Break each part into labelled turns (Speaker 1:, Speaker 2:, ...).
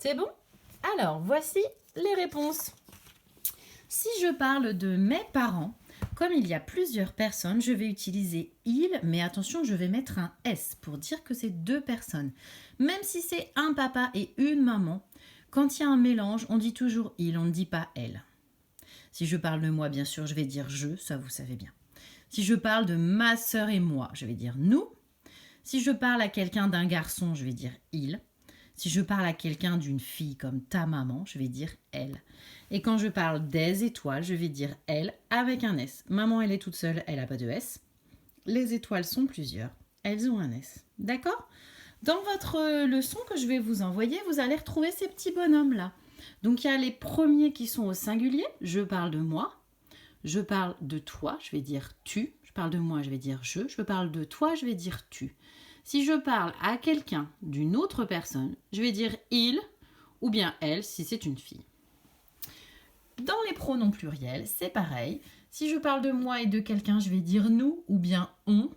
Speaker 1: C'est bon? Alors, voici les réponses. Si je parle de mes parents, comme il y a plusieurs personnes, je vais utiliser il, mais attention, je vais mettre un S pour dire que c'est deux personnes. Même si c'est un papa et une maman, quand il y a un mélange, on dit toujours il, on ne dit pas elle. Si je parle de moi, bien sûr, je vais dire je, ça vous savez bien. Si je parle de ma sœur et moi, je vais dire nous. Si je parle à quelqu'un d'un garçon, je vais dire il. Si je parle à quelqu'un d'une fille comme ta maman, je vais dire elle. Et quand je parle des étoiles, je vais dire elle avec un S. Maman, elle est toute seule, elle n'a pas de S. Les étoiles sont plusieurs, elles ont un S. D'accord? Dans votre leçon que je vais vous envoyer, vous allez retrouver ces petits bonhommes-là. Donc il y a les premiers qui sont au singulier, je parle de moi. Je parle de toi, je vais dire tu. Je parle de moi, je vais dire je. Je parle de toi, je vais dire tu. Si je parle à quelqu'un d'une autre personne, je vais dire il ou bien elle si c'est une fille. Dans les pronoms pluriels, c'est pareil. Si je parle de moi et de quelqu'un, je vais dire nous ou bien on.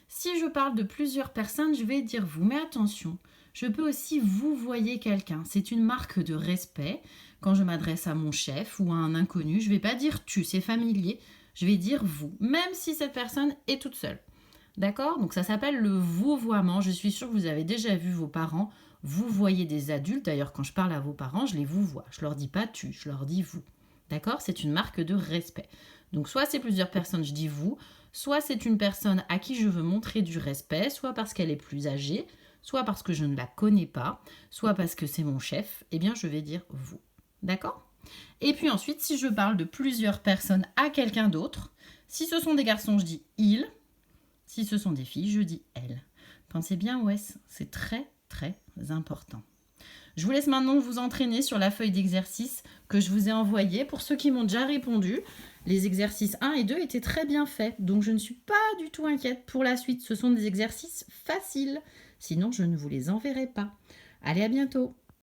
Speaker 1: Si je parle de plusieurs personnes, je vais dire vous. Mais attention, je peux aussi vous voyer quelqu'un. C'est une marque de respect. Quand je m'adresse à mon chef ou à un inconnu, je ne vais pas dire tu, c'est familier. Je vais dire vous, même si cette personne est toute seule. D'accord? Donc ça s'appelle le vouvoiement. Je suis sûre que vous avez déjà vu vos parents. Vous voyez des adultes. D'ailleurs, quand je parle à vos parents, je les vous vois. Je leur dis pas tu, je leur dis vous. D'accord? C'est une marque de respect. Donc soit c'est plusieurs personnes, je dis vous. Soit c'est une personne à qui je veux montrer du respect, soit parce qu'elle est plus âgée, soit parce que je ne la connais pas, soit parce que c'est mon chef. Eh bien, je vais dire vous. D'accord? Et puis ensuite, si je parle de plusieurs personnes à quelqu'un d'autre, si ce sont des garçons, je dis il. Si ce sont des filles, je dis elles. Pensez bien au S, c'est très très important. Je vous laisse maintenant vous entraîner sur la feuille d'exercice que je vous ai envoyée. Pour ceux qui m'ont déjà répondu, les exercices 1 et 2 étaient très bien faits, donc je ne suis pas du tout inquiète pour la suite. Ce sont des exercices faciles, sinon je ne vous les enverrai pas. Allez, à bientôt!